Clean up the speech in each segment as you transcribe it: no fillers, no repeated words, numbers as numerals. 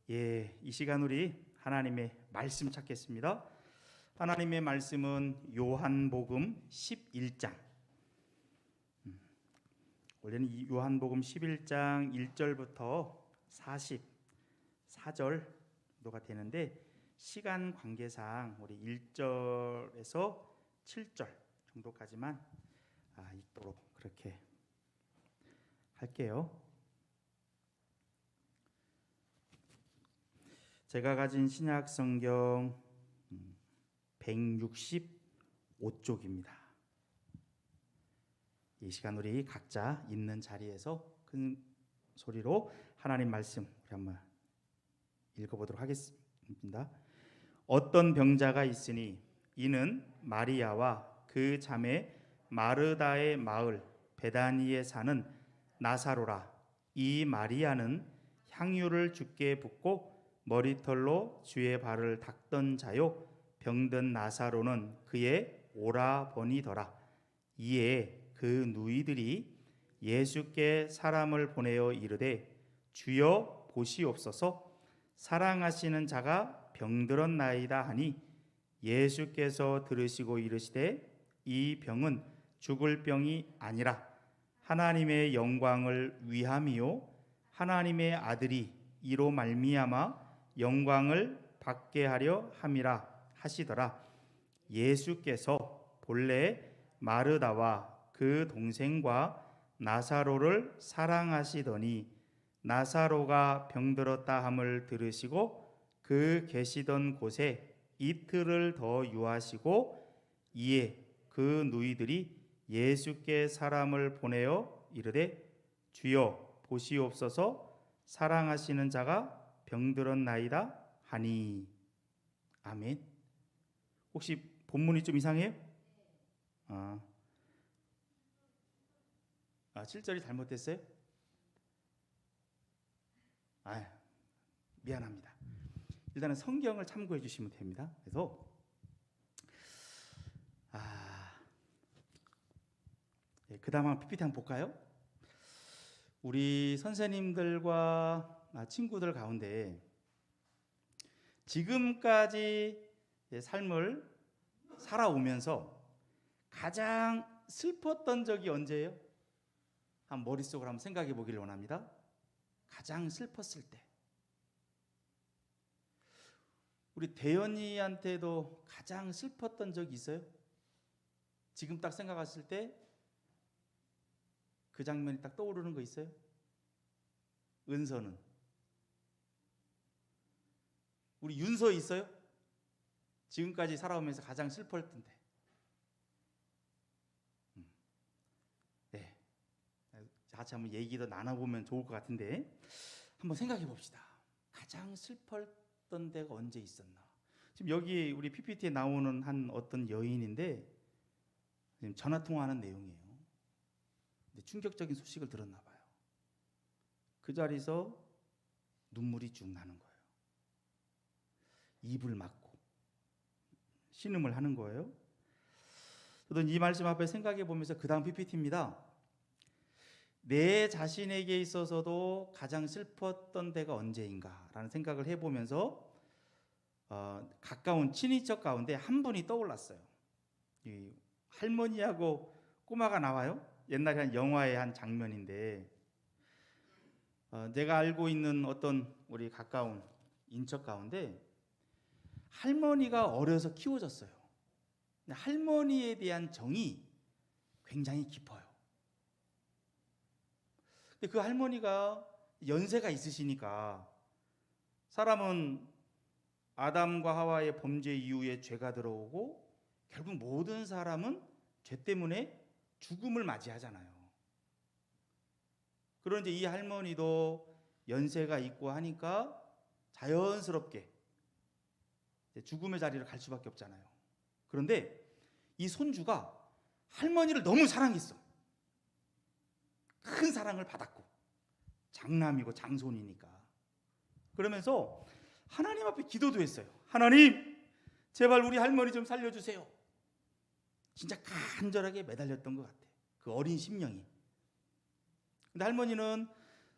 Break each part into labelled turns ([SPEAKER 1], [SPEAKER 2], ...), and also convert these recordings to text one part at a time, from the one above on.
[SPEAKER 1] 이 시간 우리 하나님의 말씀 찾겠습니다. 하나님의 말씀은 요한복음 11장. 원래는 이 요한복음 11장 1절부터 44절도가 되는데 시간 관계상 우리 1절에서 7절 정도까지만 읽도록 그렇게 할게요. 제가 가진 신약 성경 165쪽입니다. 이 시간 우리 각자 있는 자리에서 큰 소리로 하나님 말씀 우리 한번 읽어보도록 하겠습니다. 어떤 병자가 있으니 이는 마리아와 그 자매 마르다의 마을 베다니에 사는 나사로라. 이 마리아는 향유를 주께 붓고 머리털로 주의 발을 닦던 자요, 병든 나사로는 그의 오라버니더라. 이에 그 누이들이 예수께 사람을 보내어 이르되 주여 보시옵소서, 사랑하시는 자가 병들었나이다 하니 예수께서 들으시고 이르시되 이 병은 죽을 병이 아니라 하나님의 영광을 위함이요 하나님의 아들이 이로 말미암아 영광을 받게 하려 함이라 하시더라. 예수께서 본래 마르다와 그 동생과 나사로를 사랑하시더니 나사로가 병들었다 함을 들으시고 그 계시던 곳에 이틀을 더 유하시고 이에 그 누이들이 예수께 사람을 보내어 이르되 주여 보시옵소서, 사랑하시는 자가 병들었나이다 하니. 아멘. 혹시 본문이 좀 이상해요? 7절이 잘못됐어요? 미안합니다. 일단은 성경을 참고해 주시면 됩니다. 그래서 그 다음 한번 PPT 한번 볼까요? 우리 선생님들과 친구들 가운데 지금까지 삶을 살아오면서 가장 슬펐던 적이 언제예요? 머릿속으로 한번 생각해 보기를 원합니다. 가장 슬펐을 때. 우리 대연이한테도 가장 슬펐던 적이 있어요? 지금 딱 생각했을 때 그 장면이 딱 떠오르는 거 있어요? 은서는? 우리 윤서 있어요? 지금까지 살아오면서 가장 슬펐을 텐데. 네, 같이 한번 얘기 더 나눠보면 좋을 것 같은데 한번 생각해 봅시다. 가장 슬펐던 데가 언제 있었나? 지금 여기 우리 PPT에 나오는 한 어떤 여인인데 지금 전화 통화하는 내용이에요. 근데 충격적인 소식을 들었나 봐요. 그 자리에서 눈물이 쭉 나는 거예요. 입을 막고 신음을 하는 거예요. 저도 이 말씀 앞에 생각해 보면서 그 다음 PPT입니다. 내 자신에게 있어서도 가장 슬펐던 때가 언제인가라는 생각을 해보면서 가까운 친인척 가운데 한 분이 떠올랐어요. 이 할머니하고 꼬마가 나와요. 옛날에 한 영화의 한 장면인데 내가 알고 있는 어떤 우리 가까운 인척 가운데 할머니가 어려서 키워졌어요. 근데 할머니에 대한 정이 굉장히 깊어요. 근데 그 할머니가 연세가 있으시니까, 사람은 아담과 하와의 범죄 이후에 죄가 들어오고 결국 모든 사람은 죄 때문에 죽음을 맞이하잖아요. 그런데 이 할머니도 연세가 있고 하니까 자연스럽게 죽음의 자리를 갈 수밖에 없잖아요. 그런데 이 손주가 할머니를 너무 사랑했어. 큰 사랑을 받았고 장남이고 장손이니까. 그러면서 하나님 앞에 기도도 했어요. 하나님, 제발 우리 할머니 좀 살려주세요. 진짜 간절하게 매달렸던 것 같아, 그 어린 심령이. 근데 할머니는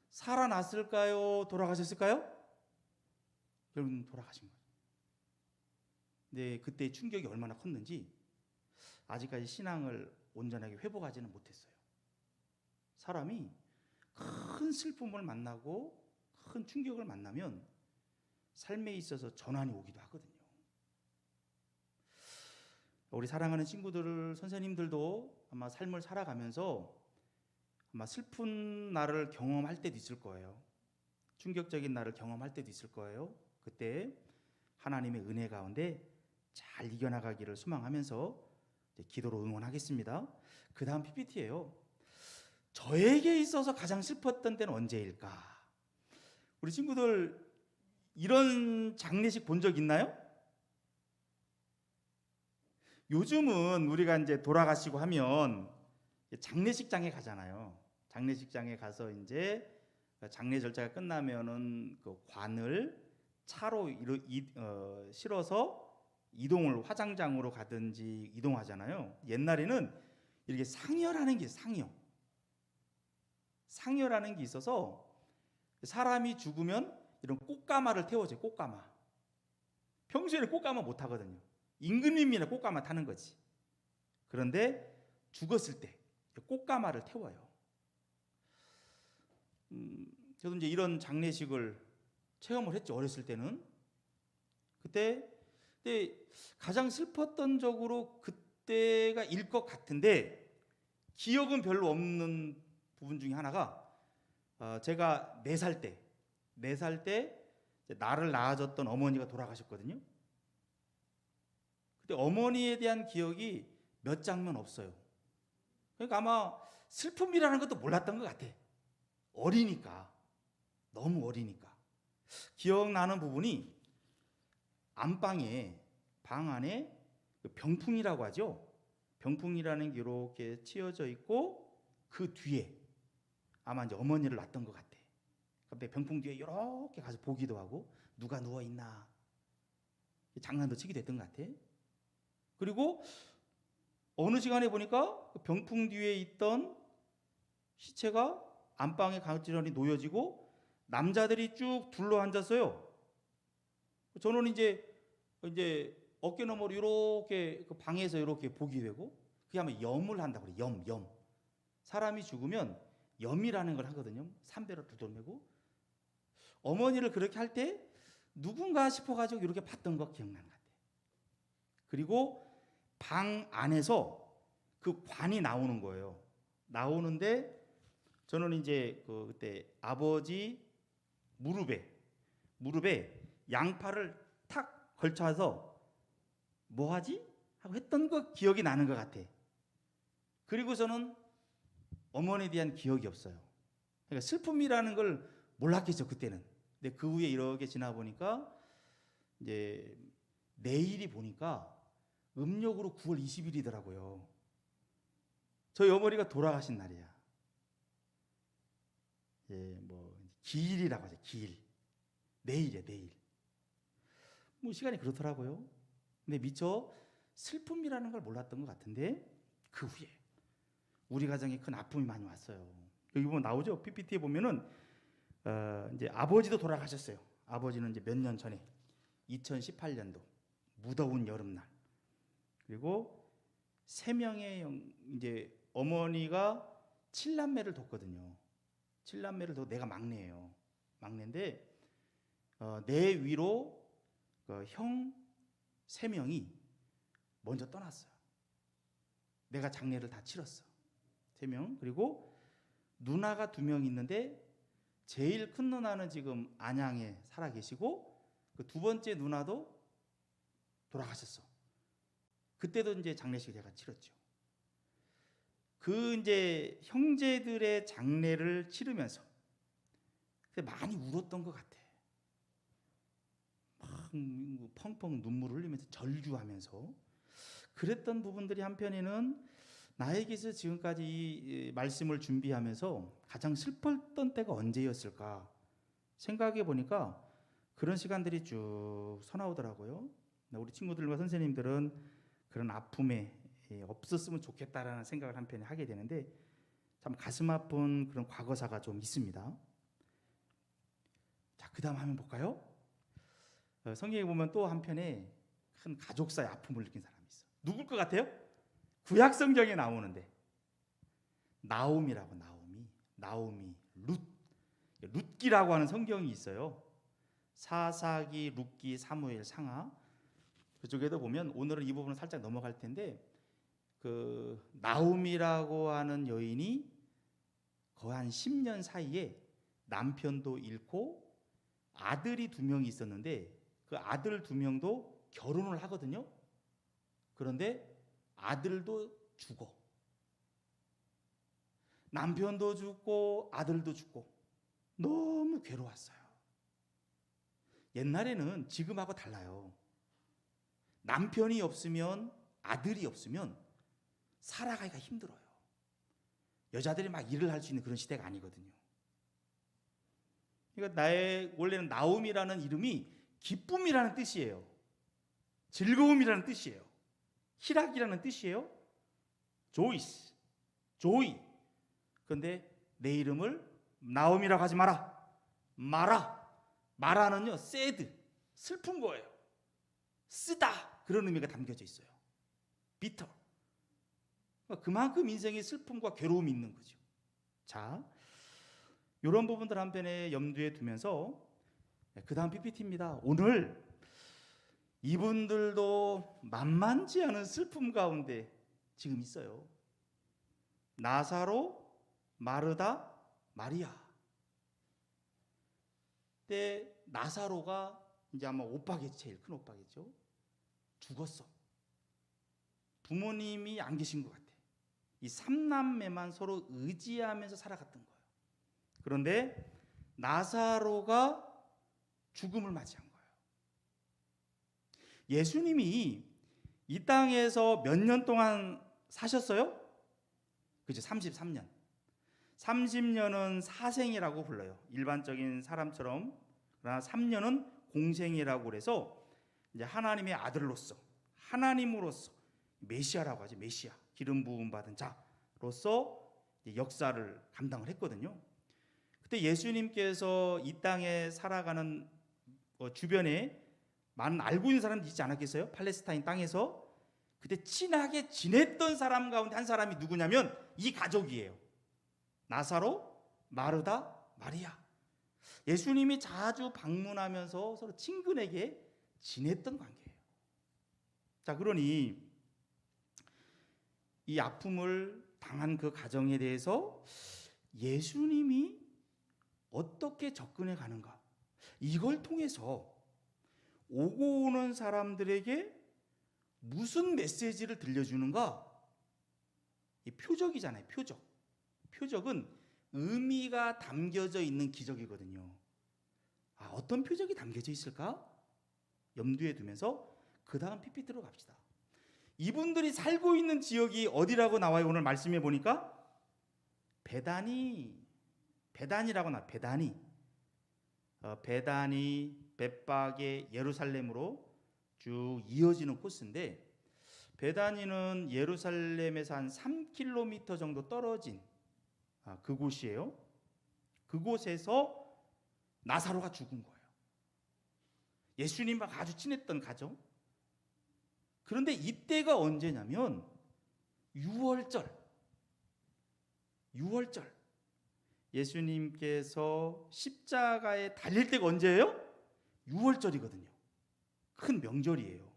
[SPEAKER 1] 살아났을까요? 돌아가셨을까요? 결국은 돌아가신 거예요. 근데 그때 충격이 얼마나 컸는지 아직까지 신앙을 온전하게 회복하지는 못했어요. 사람이 큰 슬픔을 만나고 큰 충격을 만나면 삶에 있어서 전환이 오기도 하거든요. 우리 사랑하는 친구들, 선생님들도 아마 삶을 살아가면서 아마 슬픈 날을 경험할 때도 있을 거예요. 충격적인 날을 경험할 때도 있을 거예요. 그때 하나님의 은혜 가운데 잘 이겨나가기를 소망하면서 기도로 응원하겠습니다. 그 다음 PPT예요. 저에게 있어서 가장 슬펐던 때는 언제일까? 우리 친구들 이런 장례식 본 적 있나요? 요즘은 우리가 이제 돌아가시고 하면 장례식장에 가잖아요. 장례식장에 가서 이제 장례 절차가 끝나면은 그 관을 차로 실어서 이동을 화장장으로 가든지 이동하잖아요. 옛날에는 이렇게 상여라는 게 있어요. 상여라는 게 있어서 사람이 죽으면 이런 꽃가마를 태워줘요. 꽃가마. 평소에는 꽃가마 못 타거든요. 임금님이나 꽃가마 타는 거지. 그런데 죽었을 때 꽃가마를 태워요. 저도 이제 이런 장례식을 체험을 했죠. 어렸을 때는. 그때 가장 슬펐던 적으로 그때가 일 것 같은데 기억은 별로 없는 부분 중에 하나가 제가 4살 때 나를 낳아줬던 어머니가 돌아가셨거든요. 그때 어머니에 대한 기억이 몇 장면 없어요. 그러니까 아마 슬픔이라는 것도 몰랐던 것 같아. 어리니까. 너무 어리니까. 기억나는 부분이 안방에 방 안에 병풍이라고 하죠. 병풍이라는 게 이렇게 치어져 있고 그 뒤에 아마 이제 어머니를 놨던 것 같아. 근데 병풍 뒤에 이렇게 가서 보기도 하고 누가 누워 있나 장난도 치기도 했던 것 같아. 그리고 어느 시간에 보니까 그 병풍 뒤에 있던 시체가 안방에 가지런히 놓여지고 남자들이 쭉 둘러 앉았어요. 저는 이제 어깨 너머로 이렇게 그 방에서 이렇게 보게 되고 그게 아마 염을 한다고 그래. 염. 사람이 죽으면 염이라는 걸 하거든요. 삼배로 두들매고 어머니를 그렇게 할 때 누군가 싶어가지고 이렇게 봤던 거 기억나는 것 같아요. 그리고 방 안에서 그 관이 나오는 거예요. 나오는데 저는 이제 그때 아버지 무릎에 양팔을 탁 걸쳐서 뭐 하지? 하고 했던 거 기억이 나는 것 같아. 그리고 저는 어머니에 대한 기억이 없어요. 그러니까 슬픔이라는 걸 몰랐겠죠 그때는. 근데 그 후에 이렇게 지나 보니까 이제 내일이 보니까 음력으로 9월 20일이더라고요. 저희 어머니가 돌아가신 날이야. 뭐 기일이라고 하죠. 기일. 내일이야 내일. 뭐 시간이 그렇더라고요. 근데 미처 슬픔이라는 걸 몰랐던 것 같은데 그 후에 우리 가정에 큰 아픔이 많이 왔어요. 여기 보면 나오죠. PPT에 보면은 이제 아버지도 돌아가셨어요. 아버지는 이제 몇 년 전에 2018년도 무더운 여름날. 그리고 3명의 이제 어머니가 7남매를 뒀거든요. 7남매를 둬 내가 막내예요. 막내인데 내 위로 형 3명이 먼저 떠났어요. 내가 장례를 다 치렀어. 3명. 그리고 누나가 2명 있는데 제일 큰 누나는 지금 안양에 살아 계시고 그 2번째 누나도 돌아가셨어. 그때도 이제 장례식 제가 치렀죠. 그 이제 형제들의 장례를 치르면서 많이 울었던 것 같아. 막 펑펑 눈물을 흘리면서 절규하면서 그랬던 부분들이 한편에는 나에게서 지금까지 이 말씀을 준비하면서 가장 슬펐던 때가 언제였을까 생각해 보니까 그런 시간들이 쭉 서나오더라고요. 우리 친구들과 선생님들은 그런 아픔에 없었으면 좋겠다라는 생각을 한편에 하게 되는데 참 가슴 아픈 그런 과거사가 좀 있습니다. 자, 그 다음 화면 볼까요? 성경에 보면 또 한편에 큰 가족사의 아픔을 느낀 사람이 있어. 누굴 것 같아요? 구약 성경에 나오는데 나오미라고. 나오미, 룻기라고 하는 성경이 있어요. 사사기, 룻기, 사무엘, 상하. 그쪽에도 보면 오늘은 이 부분을 살짝 넘어갈 텐데 그 나오미라고 하는 여인이 거의 한 10년 사이에 남편도 잃고 아들이 2명이 있었는데 그 아들 2명도 결혼을 하거든요. 그런데 아들도 죽어. 남편도 죽고 아들도 죽고 너무 괴로웠어요. 옛날에는 지금하고 달라요. 남편이 없으면, 아들이 없으면 살아가기가 힘들어요. 여자들이 막 일을 할 수 있는 그런 시대가 아니거든요. 그러니까 원래는 나옴이라는 이름이 기쁨이라는 뜻이에요. 즐거움이라는 뜻이에요. 희락이라는 뜻이에요. 조이스, 조이. 그런데 내 이름을 나옴이라고 하지 마라. 마라는요, 새드, 슬픈 거예요. 쓰다, 그런 의미가 담겨져 있어요. 비터. 그만큼 인생에 슬픔과 괴로움이 있는 거죠. 자, 이런 부분들 한편에 염두에 두면서 그 다음 PPT입니다. 오늘 이분들도 만만치 않은 슬픔 가운데 지금 있어요. 나사로, 마르다, 마리아. 때 나사로가 이제 아마 오빠겠죠. 제일 큰 오빠겠죠. 죽었어. 부모님이 안 계신 것 같아. 이 3남매만 서로 의지하면서 살아갔던 거예요. 그런데 나사로가 죽음을 맞이한 거예요. 예수님이 이 땅에서 몇 년 동안 사셨어요? 그죠? 33년. 30년은 사생이라고 불러요. 일반적인 사람처럼. 그러나 3년은 공생이라고 그래서 이제 하나님의 아들로서, 하나님으로서 메시아라고 하죠. 메시아, 기름 부음 받은 자로서 역사를 감당을 했거든요. 그때 예수님께서 이 땅에 살아가는 주변에 많은 알고 있는 사람들이 있지 않았겠어요? 팔레스타인 땅에서. 그때 친하게 지냈던 사람 가운데 한 사람이 누구냐면 이 가족이에요. 나사로, 마르다, 마리아. 예수님이 자주 방문하면서 서로 친근하게 지냈던 관계예요. 자, 그러니 이 아픔을 당한 그 가정에 대해서 예수님이 어떻게 접근해 가는가, 이걸 통해서 오고 오는 사람들에게 무슨 메시지를 들려주는가. 이 표적이잖아요. 표적은 의미가 담겨져 있는 기적이거든요. 어떤 표적이 담겨져 있을까? 염두에 두면서 그 다음 PPT로 갑시다. 이분들이 살고 있는 지역이 어디라고 나와요? 오늘 말씀해 보니까 베다니라고 나와요. 베다니, 벳박의 예루살렘으로 쭉 이어지는 코스인데, 베다니는 예루살렘에서 한 3km 정도 떨어진 그곳이에요. 그곳에서 나사로가 죽은 거예요. 예수님과 아주 친했던 가정. 그런데 이때가 언제냐면 6월절. 예수님께서 십자가에 달릴 때가 언제예요? 6월절이거든요. 큰 명절이에요.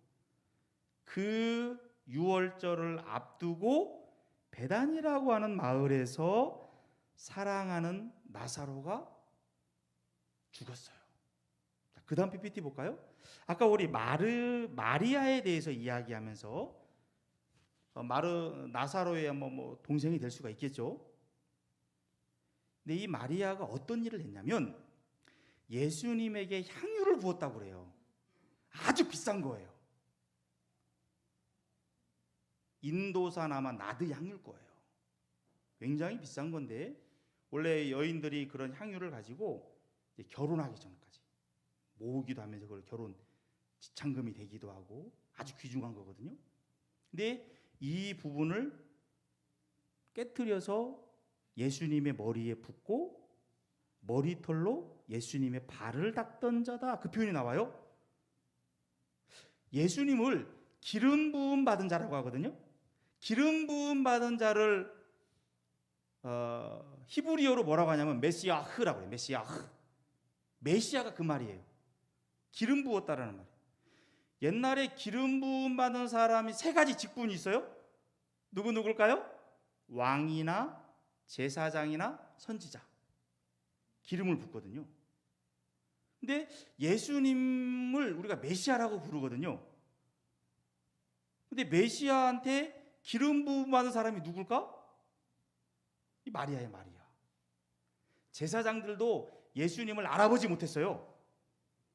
[SPEAKER 1] 그 6월절을 앞두고 베단이라고 하는 마을에서 사랑하는 나사로가 죽었어요. 그 다음 PPT 볼까요? 아까 우리 마리아에 대해서 이야기하면서 나사로의 뭐 동생이 될 수가 있겠죠. 근데 이 마리아가 어떤 일을 했냐면 예수님에게 향유를 부었다고 그래요. 아주 비싼 거예요. 인도산 아마 나드 향유일 거예요. 굉장히 비싼 건데 원래 여인들이 그런 향유를 가지고 결혼하기 전까지 모으기도 하면서 그걸 결혼 지참금이 되기도 하고 아주 귀중한 거거든요. 근데 이 부분을 깨트려서 예수님의 머리에 붓고 머리털로 예수님의 발을 닦던 자다, 그 표현이 나와요. 예수님을 기름 부음 받은 자라고 하거든요. 기름 부음 받은 자를 히브리어로 뭐라고 하냐면 메시아흐라고 해요. 메시아흐. 메시아가 그 말이에요. 기름 부었다라는 말이에요. 옛날에 기름 부음 받은 사람이 세 가지 직분이 있어요. 누굴까요? 왕이나 제사장이나 선지자. 기름을 붓거든요. 근데 예수님을 우리가 메시아라고 부르거든요. 근데 메시아한테 기름 부음 받은 사람이 누굴까? 이 마리아예요, 마리아. 제사장들도 예수님을 알아보지 못했어요.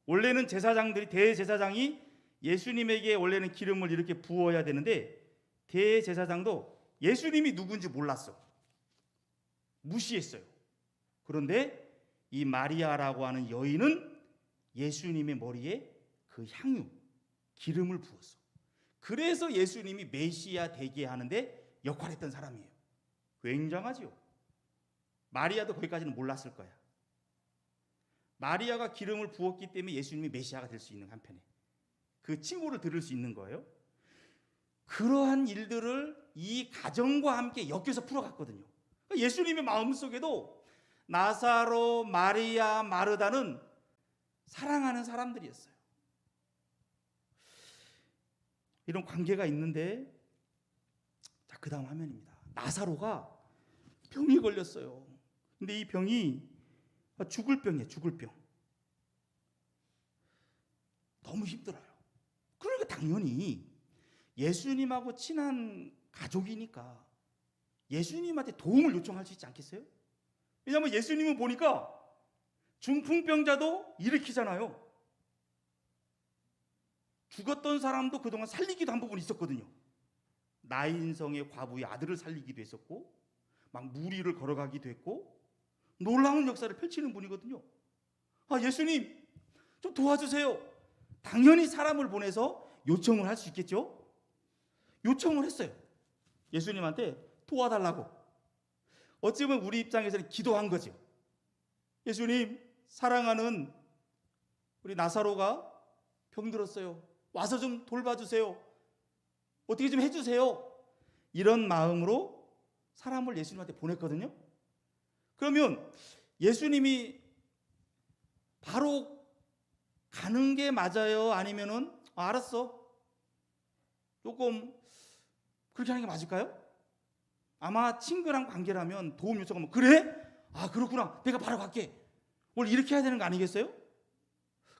[SPEAKER 1] 원래는 제사장들이, 대제사장이 예수님에게 원래는 기름을 이렇게 부어야 되는데 대제사장도 예수님이 누군지 몰랐어. 무시했어요. 그런데 이 마리아라고 하는 여인은 예수님의 머리에 그 향유, 기름을 부었어. 그래서 예수님이 메시아 되게 하는데 역할했던 사람이에요. 굉장하죠. 마리아도 거기까지는 몰랐을 거야. 마리아가 기름을 부었기 때문에 예수님이 메시아가 될 수 있는 한편에 그 칭호를 들을 수 있는 거예요. 그러한 일들을 이 가정과 함께 엮여서 풀어갔거든요. 예수님의 마음속에도 나사로, 마리아, 마르다는 사랑하는 사람들이었어요. 이런 관계가 있는데, 자, 그 다음 화면입니다. 나사로가 병이 걸렸어요. 근데 이 병이 죽을 병이에요. 죽을 병. 너무 힘들어요. 그러니까 당연히 예수님하고 친한 가족이니까 예수님한테 도움을 요청할 수 있지 않겠어요? 왜냐하면 예수님은 보니까 중풍병자도 일으키잖아요. 죽었던 사람도 그동안 살리기도 한 부분이 있었거든요. 나인성의 과부의 아들을 살리기도 했었고, 막 무리를 걸어가기도 했고, 놀라운 역사를 펼치는 분이거든요. 아, 예수님 좀 도와주세요. 당연히 사람을 보내서 요청을 할 수 있겠죠. 요청을 했어요. 예수님한테 도와달라고. 어찌 보면 우리 입장에서는 기도한 거죠. 예수님, 사랑하는 우리 나사로가 병들었어요. 와서 좀 돌봐주세요. 어떻게 좀 해주세요. 이런 마음으로 사람을 예수님한테 보냈거든요. 그러면 예수님이 바로 가는 게 맞아요? 아니면은 알았어, 조금 그렇게 하는 게 맞을까요? 아마 친근한 관계라면 도움 요청하면 그래? 아, 그렇구나. 내가 바로 갈게. 원래 이렇게 해야 되는 거 아니겠어요?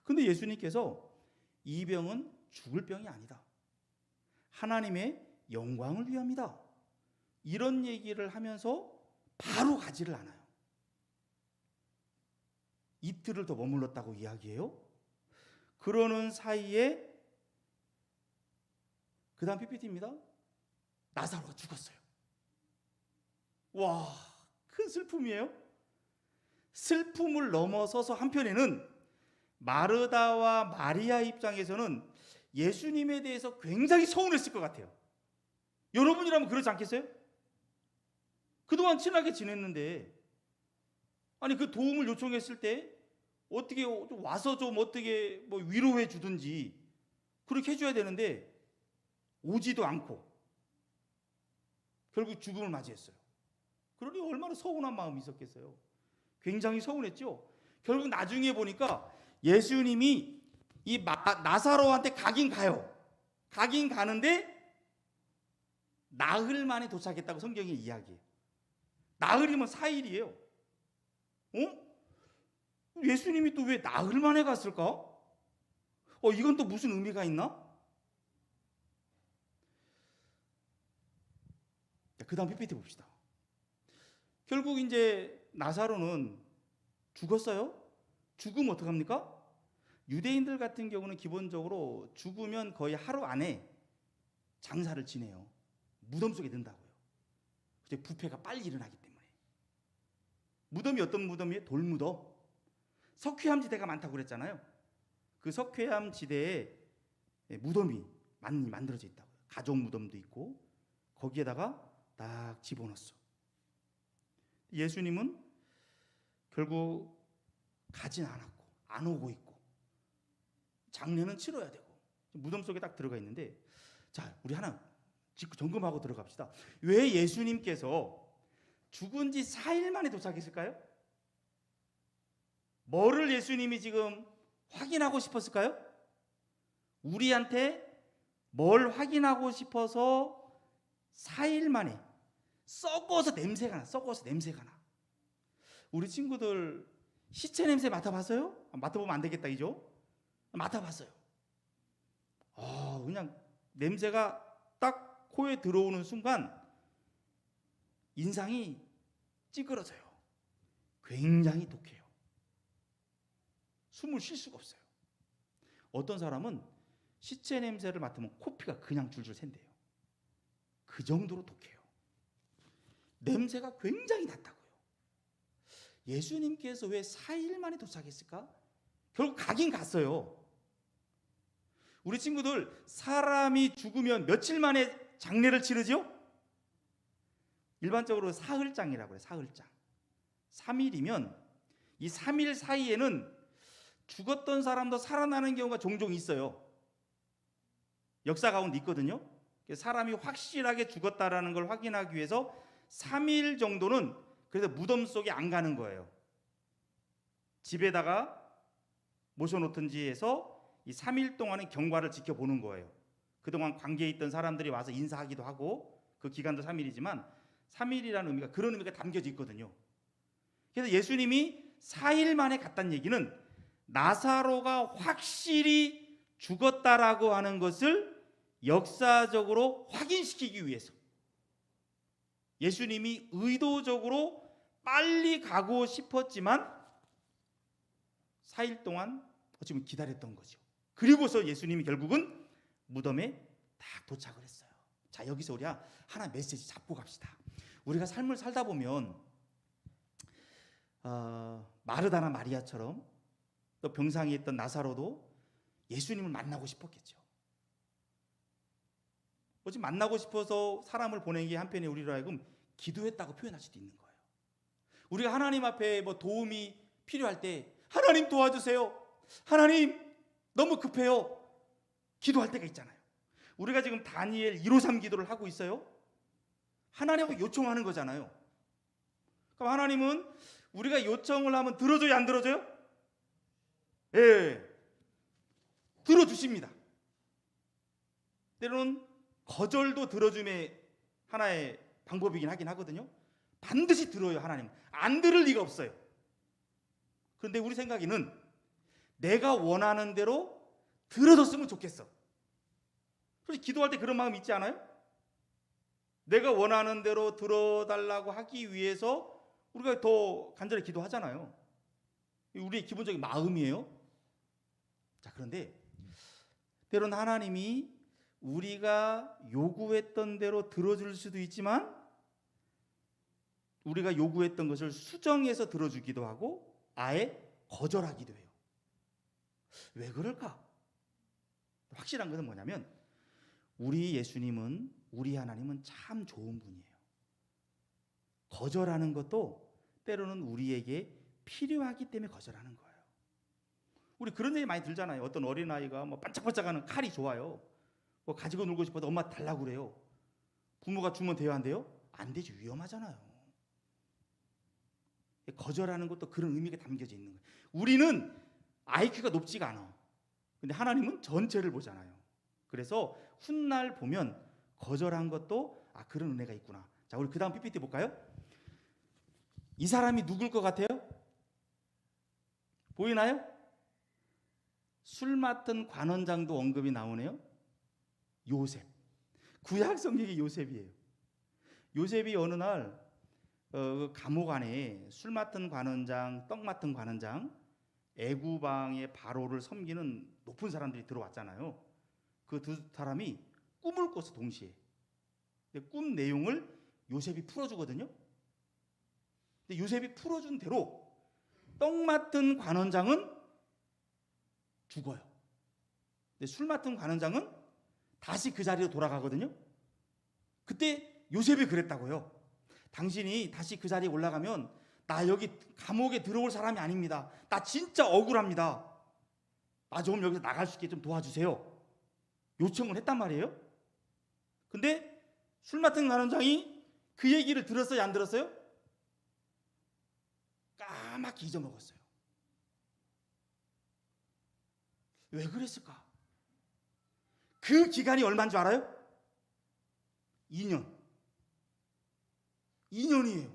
[SPEAKER 1] 근데 예수님께서 이 병은 죽을 병이 아니다. 하나님의 영광을 위함이다. 이런 얘기를 하면서 바로 가지를 않아요. 이틀을 더 머물렀다고 이야기해요. 그러는 사이에 그 다음 PPT입니다. 나사로가 죽었어요. 와, 큰 슬픔이에요. 슬픔을 넘어서서 한편에는 마르다와 마리아 입장에서는 예수님에 대해서 굉장히 서운했을 것 같아요. 여러분이라면 그러지 않겠어요? 그동안 친하게 지냈는데, 아니 그 도움을 요청했을 때 어떻게 좀 와서 좀 어떻게 뭐 위로해 주든지 그렇게 해줘야 되는데 오지도 않고 결국 죽음을 맞이했어요. 그러니 얼마나 서운한 마음이 있었겠어요. 굉장히 서운했죠. 결국 나중에 보니까 예수님이 이 나사로한테 가긴 가요. 가긴 가는데 나흘 만에 도착했다고 성경이 이야기해요. 나흘이면 4일이에요. 예수님이 또 왜 나흘 만에 갔을까? 이건 또 무슨 의미가 있나? 그 다음 PPT 봅시다. 결국 이제 나사로는 죽었어요. 죽으면 어떡합니까? 유대인들 같은 경우는 기본적으로 죽으면 거의 하루 안에 장사를 지내요. 무덤 속에 넣는다고요. 부패가 빨리 일어나기 때문에. 무덤이 어떤 무덤이에요? 돌무덤. 석회암 지대가 많다고 그랬잖아요. 그 석회암 지대에 무덤이 많이 만들어져 있다고요. 가족 무덤도 있고 거기에다가 딱 집어넣었어. 예수님은 결국 가진 않았고 안 오고 있고 장례는 치러야 되고 무덤 속에 딱 들어가 있는데, 자, 우리 하나 짚고 점검하고 들어갑시다. 왜 예수님께서 죽은 지 4일 만에 도착했을까요? 뭐를 예수님이 지금 확인하고 싶었을까요? 우리한테 뭘 확인하고 싶어서 4일 만에 썩어서 냄새가 나. 우리 친구들 시체 냄새 맡아봤어요? 맡아보면 안 되겠다, 이죠? 맡아봤어요. 그냥 냄새가 딱 코에 들어오는 순간 인상이 찌그러져요. 굉장히 독해요. 숨을 쉴 수가 없어요. 어떤 사람은 시체 냄새를 맡으면 코피가 그냥 줄줄 샌대요. 그 정도로 독해요. 냄새가 굉장히 났다고요. 예수님께서 왜 4일 만에 도착했을까? 결국 가긴 갔어요. 우리 친구들, 사람이 죽으면 며칠 만에 장례를 치르죠? 일반적으로 사흘장이라고 해요. 사흘장. 3일이면 이 3일 사이에는 죽었던 사람도 살아나는 경우가 종종 있어요. 역사 가운데 있거든요. 사람이 확실하게 죽었다라는 걸 확인하기 위해서 3일 정도는 그래서 무덤 속에 안 가는 거예요. 집에다가 모셔놓든지 해서 이 3일 동안은 경과를 지켜보는 거예요. 그동안 관계에 있던 사람들이 와서 인사하기도 하고, 그 기간도 3일이지만 3일이라는 의미가 그런 의미가 담겨져 있거든요. 그래서 예수님이 4일 만에 갔다는 얘기는 나사로가 확실히 죽었다라고 하는 것을 역사적으로 확인시키기 위해서 예수님이 의도적으로 빨리 가고 싶었지만 4일 동안 어쩌면 기다렸던 거죠. 그리고서 예수님이 결국은 무덤에 딱 도착을 했어요. 자, 여기서 우리 하나 메시지 잡고 갑시다. 우리가 삶을 살다 보면 마르다나 마리아처럼 또 병상에 있던 나사로도 예수님을 만나고 싶었겠죠. 어찌 만나고 싶어서 사람을 보내기 한편에 우리로 하여금 기도했다고 표현할 수도 있는 거예요. 우리가 하나님 앞에 뭐 도움이 필요할 때 하나님 도와주세요. 하나님 너무 급해요. 기도할 때가 있잖아요. 우리가 지금 다니엘 153 기도를 하고 있어요. 하나님하고 요청하는 거잖아요. 그럼 하나님은 우리가 요청을 하면 들어줘요, 안 들어줘요? 예, 들어주십니다. 때로는 거절도 들어줌의 하나의 방법이긴 하긴 하거든요. 반드시 들어요. 하나님 안 들을 리가 없어요. 그런데 우리 생각에는 내가 원하는 대로 들어줬으면 좋겠어. 솔직히 기도할 때 그런 마음 있지 않아요? 내가 원하는 대로 들어달라고 하기 위해서 우리가 더 간절히 기도하잖아요. 우리의 기본적인 마음이에요. 자, 그런데 때로는 하나님이 우리가 요구했던 대로 들어줄 수도 있지만 우리가 요구했던 것을 수정해서 들어주기도 하고 아예 거절하기도 해요. 왜 그럴까? 확실한 것은 뭐냐면 우리 예수님은, 우리 하나님은 참 좋은 분이에요. 거절하는 것도 때로는 우리에게 필요하기 때문에 거절하는 거예요. 우리 그런 얘기 많이 들잖아요. 어떤 어린아이가 뭐 반짝반짝하는 칼이 좋아요. 뭐 가지고 놀고 싶어도 엄마 달라고 그래요. 부모가 주면 돼요, 안 돼요? 안 되죠. 위험하잖아요. 거절하는 것도 그런 의미가 담겨져 있는 거예요. 우리는 IQ가 높지가 않아. 근데 하나님은 전체를 보잖아요. 그래서 훗날 보면 거절한 것도 그런 은혜가 있구나. 자, 우리 그 다음 PPT 볼까요? 이 사람이 누굴 것 같아요? 보이나요? 술 맡은 관원장도 언급이 나오네요. 요셉. 구약 성경의 요셉이에요. 요셉이 어느 날 감옥 안에 술 맡은 관원장, 떡 맡은 관원장, 애구방의 바로를 섬기는 높은 사람들이 들어왔잖아요. 그 두 사람이 꿈을 꿨어, 동시에. 꿈 내용을 요셉이 풀어주거든요. 근데 요셉이 풀어준 대로 떡 맡은 관원장은 죽어요. 근데 술 맡은 관원장은 다시 그 자리로 돌아가거든요. 그때 요셉이 그랬다고요. 당신이 다시 그 자리에 올라가면 나 여기 감옥에 들어올 사람이 아닙니다. 나 진짜 억울합니다. 나 좀 여기서 나갈 수 있게 좀 도와주세요. 요청을 했단 말이에요. 근데 술 맡은 간원장이 그 얘기를 들었어요, 안 들었어요? 까맣게 잊어먹었어요. 왜 그랬을까? 그 기간이 얼마인 줄 알아요? 2년. 2년이에요.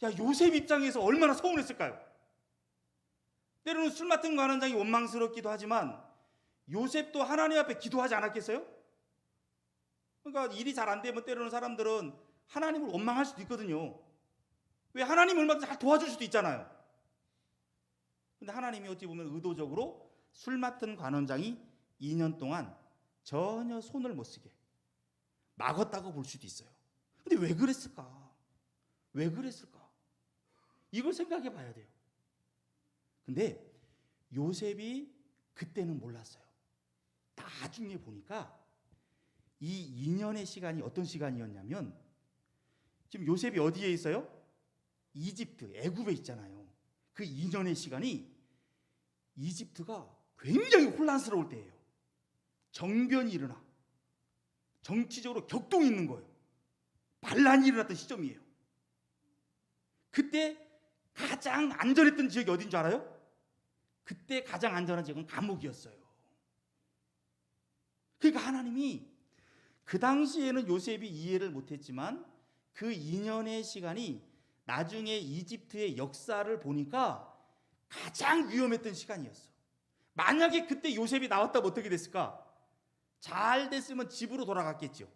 [SPEAKER 1] 야, 요셉 입장에서 얼마나 서운했을까요? 때로는 술 맡은 관원장이 원망스럽기도 하지만 요셉도 하나님 앞에 기도하지 않았겠어요? 그러니까 일이 잘 안 되면 때로는 사람들은 하나님을 원망할 수도 있거든요. 왜? 하나님 얼마든지 잘 도와줄 수도 있잖아요. 근데 하나님이 어찌 보면 의도적으로 술 맡은 관원장이 2년 동안 전혀 손을 못 쓰게 막았다고 볼 수도 있어요. 근데 왜 그랬을까? 왜 그랬을까? 이걸 생각해 봐야 돼요. 근데 요셉이 그때는 몰랐어요. 나중에 보니까 이 2년의 시간이 어떤 시간이었냐면, 지금 요셉이 어디에 있어요? 이집트, 애굽에 있잖아요. 그 2년의 시간이 이집트가 굉장히 혼란스러울 때예요. 정변이 일어나 정치적으로 격동이 있는 거예요. 반란이 일어났던 시점이에요. 그때 가장 안전했던 지역이 어딘 줄 알아요? 그때 가장 안전한 지역은 감옥이었어요. 그러니까 하나님이 그 당시에는 요셉이 이해를 못했지만 그 2년의 시간이 나중에 이집트의 역사를 보니까 가장 위험했던 시간이었어. 만약에 그때 요셉이 나왔다면 어떻게 됐을까? 잘 됐으면 집으로 돌아갔겠죠.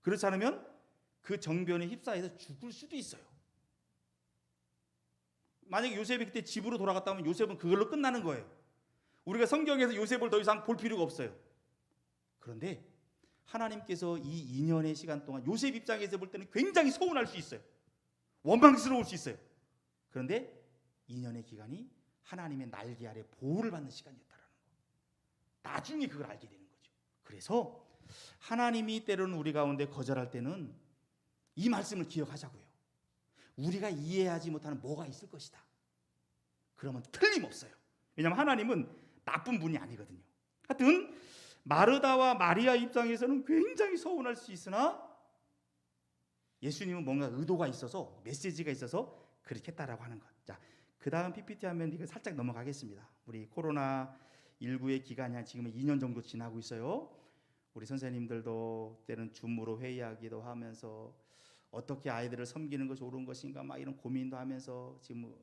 [SPEAKER 1] 그렇지 않으면 그 정변에 휩싸여서 죽을 수도 있어요. 만약에 요셉이 그때 집으로 돌아갔다면 요셉은 그걸로 끝나는 거예요. 우리가 성경에서 요셉을 더 이상 볼 필요가 없어요. 그런데 하나님께서 이 2년의 시간 동안 요셉 입장에서 볼 때는 굉장히 서운할 수 있어요. 원망스러울 수 있어요. 그런데 2년의 기간이 하나님의 날개 아래 보호를 받는 시간이었다라는 거. 나중에 그걸 알게 되는 거죠. 그래서 하나님이 때로는 우리 가운데 거절할 때는 이 말씀을 기억하자고요. 우리가 이해하지 못하는 뭐가 있을 것이다. 그러면 틀림없어요. 왜냐하면 하나님은 나쁜 분이 아니거든요. 하여튼 마르다와 마리아 입장에서는 굉장히 서운할 수 있으나 예수님은 뭔가 의도가 있어서, 메시지가 있어서 그렇게 했다라고 하는 것. 자, 그 다음 PPT 하면 이거 살짝 넘어가겠습니다. 우리 코로나19의 기간이 한 지금 2년 정도 지나고 있어요. 우리 선생님들도 때는 줌으로 회의하기도 하면서 어떻게 아이들을 섬기는 것이 옳은 것인가 막 이런 고민도 하면서 지금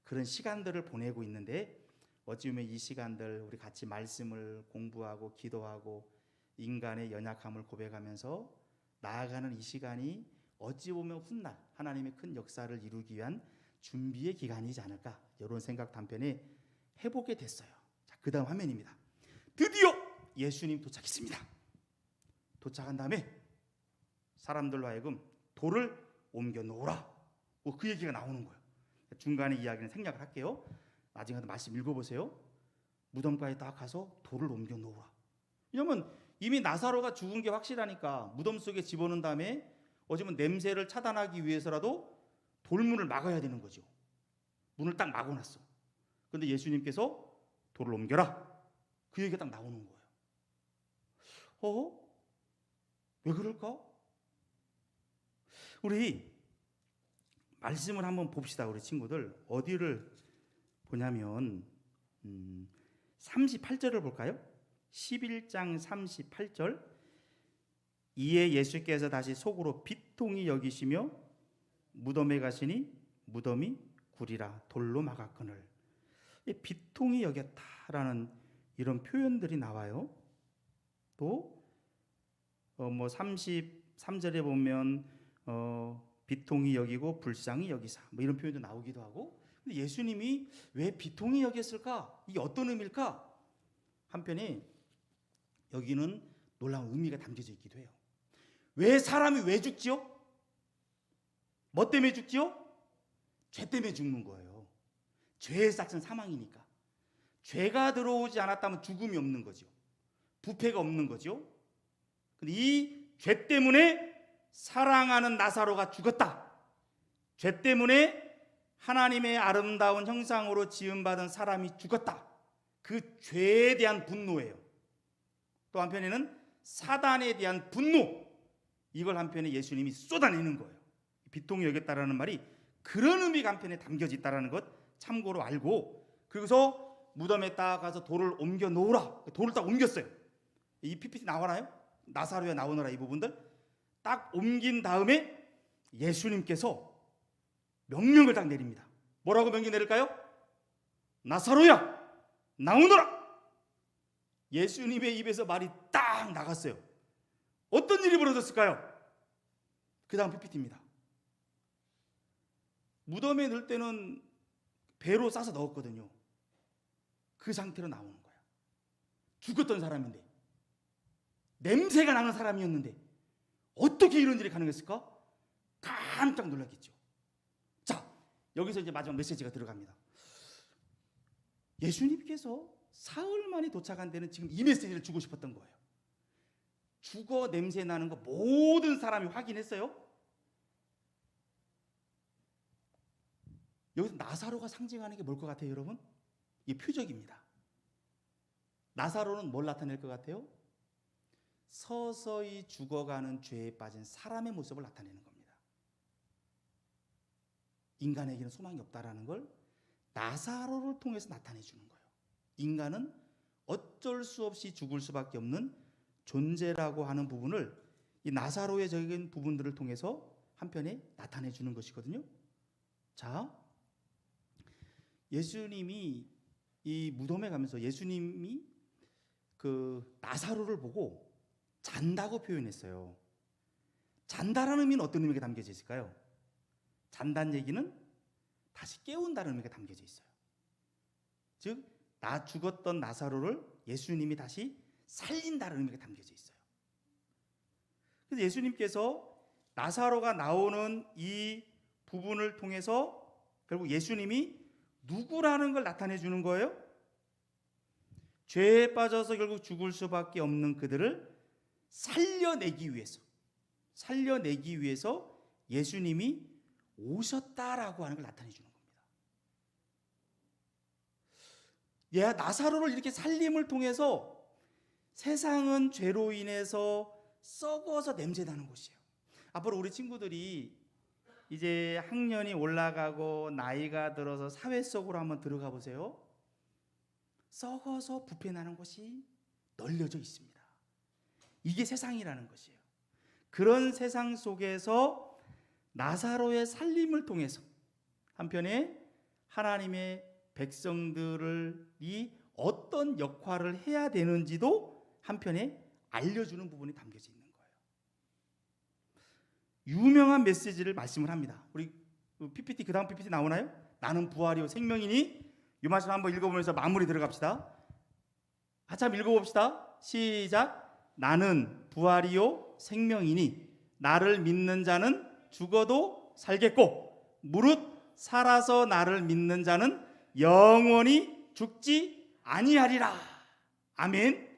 [SPEAKER 1] 그런 시간들을 보내고 있는데, 어찌 보면 이 시간들 우리 같이 말씀을 공부하고 기도하고 인간의 연약함을 고백하면서 나아가는 이 시간이 어찌 보면 훗날 하나님의 큰 역사를 이루기 위한 준비의 기간이지 않을까, 이런 생각 단편에 해보게 됐어요. 자, 그 다음 화면입니다. 드디어 예수님 도착했습니다. 도착한 다음에 사람들로 하여금 돌을 옮겨 놓으라, 그 얘기가 나오는 거예요. 중간에 이야기는 생략을 할게요. 나중에 말씀 읽어보세요. 무덤가에 딱 가서 돌을 옮겨 놓으라. 왜냐면 이미 나사로가 죽은 게 확실하니까 무덤 속에 집어넣은 다음에 어쩌면 냄새를 차단하기 위해서라도 돌문을 막아야 되는 거죠. 문을 딱 막아놨어. 그런데 예수님께서 돌을 옮겨라, 그 얘기가 딱 나오는 거예요. 왜 그럴까? 우리 말씀을 한번 봅시다. 우리 친구들 어디를 보냐면 38절을 볼까요? 11장 38절. 이에 예수께서 다시 속으로 비통히 여기시며 무덤에 가시니 무덤이 구리라 돌로 막았거늘. 비통히 여겼다라는 이런 표현들이 나와요. 또 33절에 보면 비통히 여기고 불쌍히 여기사, 이런 표현도 나오기도 하고. 근데 예수님이 왜 비통히 여겼을까? 이게 어떤 의미일까? 한편에 여기는 놀라운 의미가 담겨져 있기도 해요. 왜 사람이 왜 죽지요? 뭐 때문에 죽지요? 죄 때문에 죽는 거예요. 죄의 싹은 사망이니까. 죄가 들어오지 않았다면 죽음이 없는 거죠. 부패가 없는 거죠. 근데 이 죄 때문에 사랑하는 나사로가 죽었다. 죄 때문에 하나님의 아름다운 형상으로 지음받은 사람이 죽었다. 그 죄에 대한 분노예요. 또 한편에는 사단에 대한 분노, 이걸 한편에 예수님이 쏟아내는 거예요. 비통히 여겼다라는 말이 그런 의미가 한편에 담겨져 있다는 것 참고로 알고, 그리고서 무덤에 딱 가서 돌을 옮겨 놓으라. 돌을 딱 옮겼어요. 이 PPT 나오나요? 나사로에 나오느라 이 부분들 딱 옮긴 다음에 예수님께서 명령을 딱 내립니다. 뭐라고 명령 내릴까요? 나사로야, 나오너라. 예수님의 입에서 말이 딱 나갔어요. 어떤 일이 벌어졌을까요? 그 다음 PPT입니다. 무덤에 넣을 때는 배로 싸서 넣었거든요. 그 상태로 나오는 거야. 죽었던 사람인데, 냄새가 나는 사람이었는데 어떻게 이런 일이 가능했을까? 깜짝 놀랐겠죠. 자, 여기서 이제 마지막 메시지가 들어갑니다. 예수님께서 사흘 만에 도착한 데는 지금 이 메시지를 주고 싶었던 거예요. 죽어 냄새 나는 거 모든 사람이 확인했어요. 여기서 나사로가 상징하는 게 뭘 것 같아요, 여러분? 이게 표적입니다. 나사로는 뭘 나타낼 것 같아요? 서서히 죽어가는 죄에 빠진 사람의 모습을 나타내는 겁니다. 인간에게는 소망이 없다라는 걸 나사로를 통해서 나타내 주는 거예요. 인간은 어쩔 수 없이 죽을 수밖에 없는 존재라고 하는 부분을 이 나사로의 적인 부분들을 통해서 한편에 나타내 주는 것이거든요. 자, 예수님이 이 무덤에 가면서 예수님이 그 나사로를 보고 잔다고 표현했어요. 잔다라는 의미는 어떤 의미가 담겨져 있을까요? 잔다는 얘기는 다시 깨운다는 의미가 담겨져 있어요. 즉, 나 죽었던 나사로를 예수님이 다시 살린다는 의미가 담겨져 있어요. 그래서 예수님께서 나사로가 나오는 이 부분을 통해서 결국 예수님이 누구라는 걸 나타내 주는 거예요. 죄에 빠져서 결국 죽을 수밖에 없는 그들을 살려내기 위해서 예수님이 오셨다라고 하는 걸 나타내 주는 겁니다. 나사로를 이렇게 살림을 통해서 세상은 죄로 인해서 썩어서 냄새나는 곳이에요. 앞으로 우리 친구들이 이제 학년이 올라가고 나이가 들어서 사회 속으로 한번 들어가 보세요. 썩어서 부패나는 곳이 널려져 있습니다. 이게 세상이라는 것이에요. 그런 세상 속에서 나사로의 살림을 통해서 한편에 하나님의 백성들이 어떤 역할을 해야 되는지도 한편에 알려주는 부분이 담겨져 있는 거예요. 유명한 메시지를 말씀을 합니다. 우리 PPT, 그 다음 PPT 나오나요? 나는 부활이요 생명이니. 이 말씀 한번 읽어보면서 마무리 들어갑시다. 한참 읽어봅시다. 시작. 나는 부활이요 생명이니 나를 믿는 자는 죽어도 살겠고 무릇 살아서 나를 믿는 자는 영원히 죽지 아니하리라. 아멘.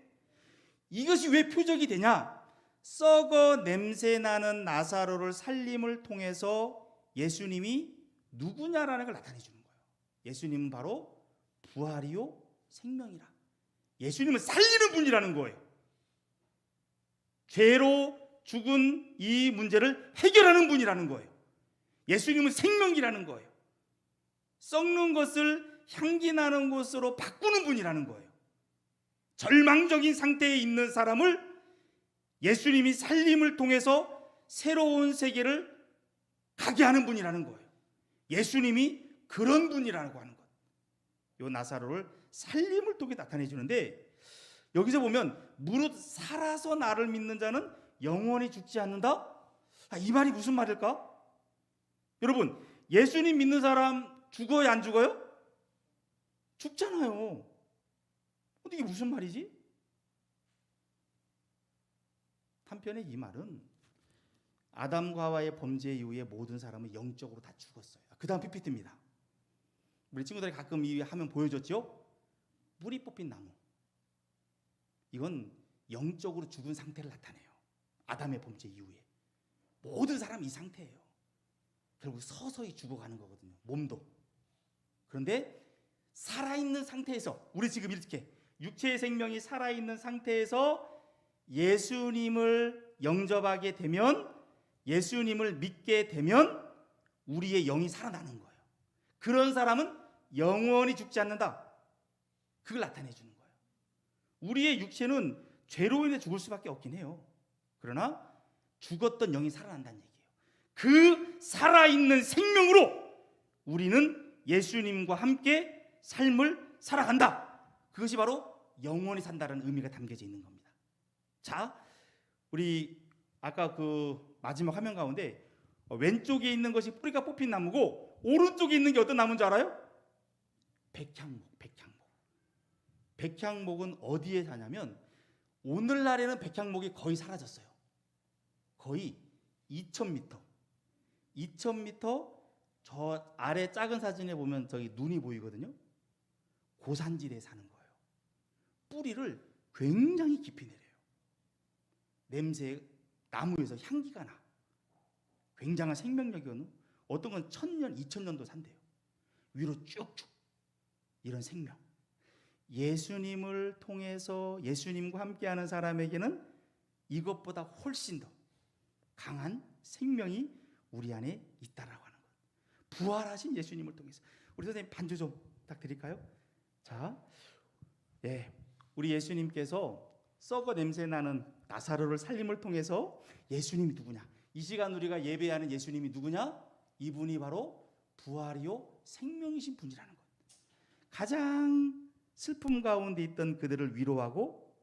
[SPEAKER 1] 이것이 왜 표적이 되냐? 썩어 냄새나는 나사로를 살림을 통해서 예수님이 누구냐라는 걸 나타내 주는 거예요. 예수님은 바로 부활이요 생명이라. 예수님은 살리는 분이라는 거예요. 죄로 죽은 이 문제를 해결하는 분이라는 거예요. 예수님은 생명이라는 거예요. 썩는 것을 향기 나는 것으로 바꾸는 분이라는 거예요. 절망적인 상태에 있는 사람을 예수님이 살림을 통해서 새로운 세계를 가게 하는 분이라는 거예요. 예수님이 그런 분이라고 하는 것. 요 나사로를 살림을 통해 나타내 주는데, 여기서 보면 무릇 살아서 나를 믿는 자는 영원히 죽지 않는다? 이 말이 무슨 말일까? 여러분, 예수님 믿는 사람 죽어요, 안 죽어요? 죽잖아요. 근데 이게 무슨 말이지? 한편에 이 말은 아담과 하와의 범죄 이후에 모든 사람은 영적으로 다 죽었어요. 그 다음 PPT입니다. 우리 친구들이 가끔 이 화면 보여줬죠? 뿌리 뽑힌 나무. 이건 영적으로 죽은 상태를 나타내요. 아담의 범죄 이후에 모든 사람이 이 상태예요. 결국 서서히 죽어가는 거거든요. 몸도. 그런데 살아있는 상태에서, 우리 지금 이렇게 육체의 생명이 살아있는 상태에서 예수님을 영접하게 되면, 예수님을 믿게 되면 우리의 영이 살아나는 거예요. 그런 사람은 영원히 죽지 않는다. 그걸 나타내 주는 거예요. 우리의 육체는 죄로 인해 죽을 수밖에 없긴 해요. 그러나 죽었던 영이 살아난다는 얘기예요. 그 살아있는 생명으로 우리는 예수님과 함께 삶을 살아간다. 그것이 바로 영원히 산다는 의미가 담겨져 있는 겁니다. 자, 우리 아까 그 마지막 화면 가운데 왼쪽에 있는 것이 뿌리가 뽑힌 나무고 오른쪽에 있는 게 어떤 나무인 줄 알아요? 백향목. 백향목은 어디에 사냐면 오늘날에는 백향목이 거의 사라졌어요. 거의 2000m 저 아래 작은 사진에 보면 저기 눈이 보이거든요. 고산지대에 사는 거예요. 뿌리를 굉장히 깊이 내려요. 냄새, 나무에서 향기가 나. 굉장한 생명력이거든요. 어떤 건 1000년, 2000년도 산대요. 위로 쭉쭉. 이런 생명. 예수님을 통해서 예수님과 함께하는 사람에게는 이것보다 훨씬 더 강한 생명이 우리 안에 있다라고 하는 거예요. 부활하신 예수님을 통해서. 우리 선생님 반주 좀 부탁드릴까요? 자, 우리 예수님께서 썩어 냄새 나는 나사로를 살림을 통해서 예수님이 누구냐? 이 시간 우리가 예배하는 예수님이 누구냐? 이분이 바로 부활이요 생명이신 분이라는 것. 가장 슬픔 가운데 있던 그들을 위로하고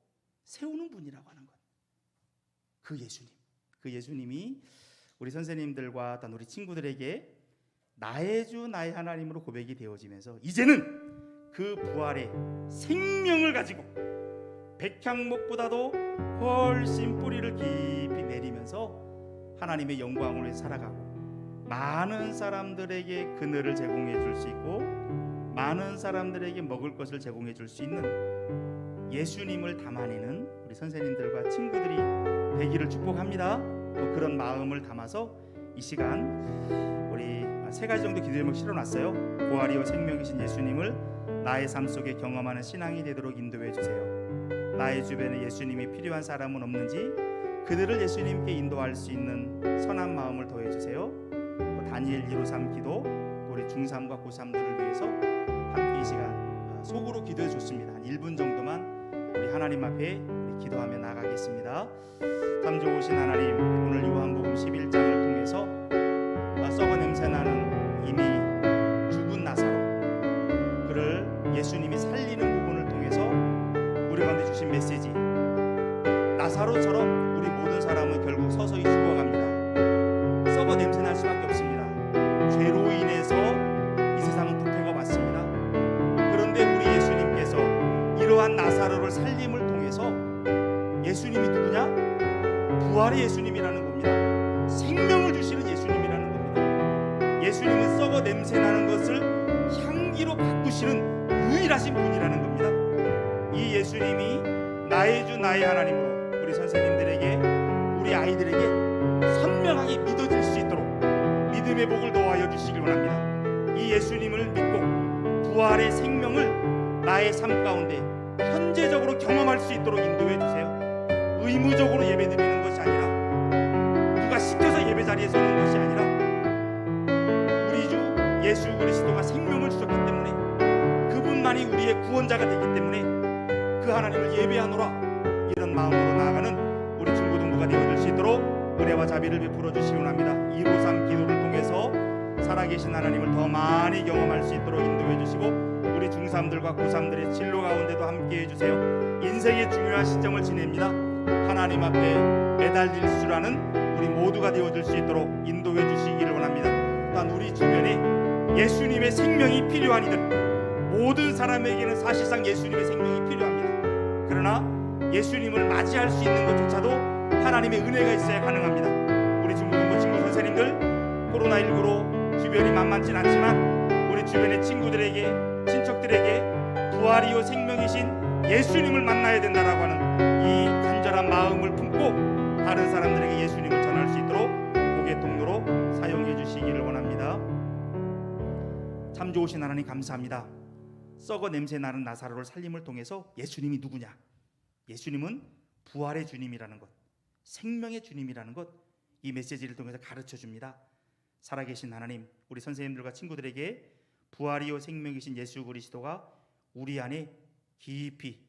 [SPEAKER 1] 세우는 분이라고 하는 것. 그 예수님이 우리 선생님들과 또 우리 친구들에게 나의 주 나의 하나님으로 고백이 되어지면서 이제는 그 부활의 생명을 가지고 백향목보다도 훨씬 뿌리를 깊이 내리면서 하나님의 영광을 위해 살아가고 많은 사람들에게 그늘을 제공해 줄 수 있고 많은 사람들에게 먹을 것을 제공해 줄 수 있는 예수님을 담아내는 우리 선생님들과 친구들이 되기를 축복합니다. 또 그런 마음을 담아서 이 시간 우리 3가지 정도 기도 제목 실어놨어요. 부활이요 생명이신 예수님을 나의 삶 속에 경험하는 신앙이 되도록 인도해 주세요. 나의 주변에 예수님이 필요한 사람은 없는지 그들을 예수님께 인도할 수 있는 선한 마음을 더해 주세요. 또 다니엘 153 기도, 또 우리 중3과 고3들을 위해서 함께 이 시간 속으로 기도해 줬습니다. 한 1분 정도만 우리 하나님 앞에 우리 기도하며 나가겠습니다. 참 좋으신 하나님, 오늘 요한복음 11장을 통해서 썩어 냄새나는 이미 죽은 나사로, 그를 예수님이 살리는 부분을 통해서 우리 가운데 주신 메시지, 나사로처럼 우리 모든 사람은 결국 서서히 죽어갑니다. 썩어 냄새날 수밖에 없습니다. 죄로 인해서 이 세상은 부패가 왔습니다. 그런데 우리 예수님께서 이러한 나사로를 살림을 통해서 예수님이 누구냐? 부활의 예수님이라는 겁니다. 생명을 주시는 예수님이라는 겁니다. 예수님은 썩어 냄새나는 것을 향기로 바꾸시는 유일하신 분이라는 겁니다. 이 예수님이 나의 주 나의 하나님으로 우리 선생님들에게, 우리 아이들에게 선명하게 믿어질 수 있도록 믿음의 복을 더하여 주시길 원합니다. 이 예수님을 믿고 부활의 생명을 나의 삶 가운데 현재적으로 경험할 수 있도록 인도해 주세요. 의무적으로 예배드리는 것이 아니라, 누가 시켜서 예배 자리에 서는 것이 아니라, 우리 주 예수 그리스도가 생명을 주셨기 때문에, 그분만이 우리의 구원자가 되기 때문에 그 하나님을 예배하노라, 이런 마음으로 나아가는 우리 중고등부가 되어줄 수 있도록 은혜와 자비를 베풀어 주시기 원합니다. 153 기도를 통해서 살아계신 하나님을 더 많이 경험할 수 있도록 인도해 주시고, 우리 중3들과 고3들의 진로 가운데도 함께해 주세요. 인생의 중요한 시점을 지냅니다. 하나님 앞에 매달릴 줄 아는 우리 모두가 되어줄 수 있도록 인도해 주시기를 원합니다. 또한 우리 주변에 예수님의 생명이 필요한 이들, 모든 사람에게는 사실상 예수님의 생명이 필요합니다. 그러나 예수님을 맞이할 수 있는 것조차도 하나님의 은혜가 있어야 가능합니다. 우리 중고등부 친구 선생님들, 코로나19로 주변이 만만치 않지만 우리 주변의 친구들에게, 친척들에게 부활이요 생명이신 예수님을 만나야 된다라고 하는 이 간절한 마음을 품고 다른 사람들에게 예수님을 전할 수 있도록 복의 통로로 사용해 주시기를 원합니다. 참 좋으신 하나님 감사합니다. 썩어 냄새 나는 나사로를 살림을 통해서 예수님이 누구냐? 예수님은 부활의 주님이라는 것, 생명의 주님이라는 것, 이 메시지를 통해서 가르쳐 줍니다. 살아계신 하나님, 우리 선생님들과 친구들에게 부활이요 생명이신 예수 그리스도가 우리 안에 깊이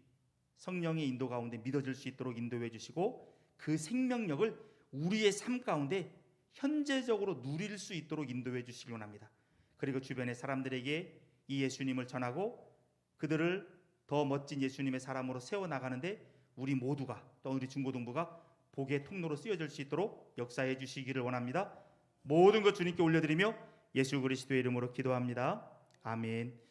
[SPEAKER 1] 성령의 인도 가운데 믿어질 수 있도록 인도해 주시고, 그 생명력을 우리의 삶 가운데 현재적으로 누릴 수 있도록 인도해 주시기 원합니다. 그리고 주변의 사람들에게 이 예수님을 전하고 그들을 더 멋진 예수님의 사람으로 세워나가는데 우리 모두가, 또 우리 중고등부가 복의 통로로 쓰여질 수 있도록 역사해 주시기를 원합니다. 모든 것 주님께 올려드리며 예수 그리스도의 이름으로 기도합니다. 아멘.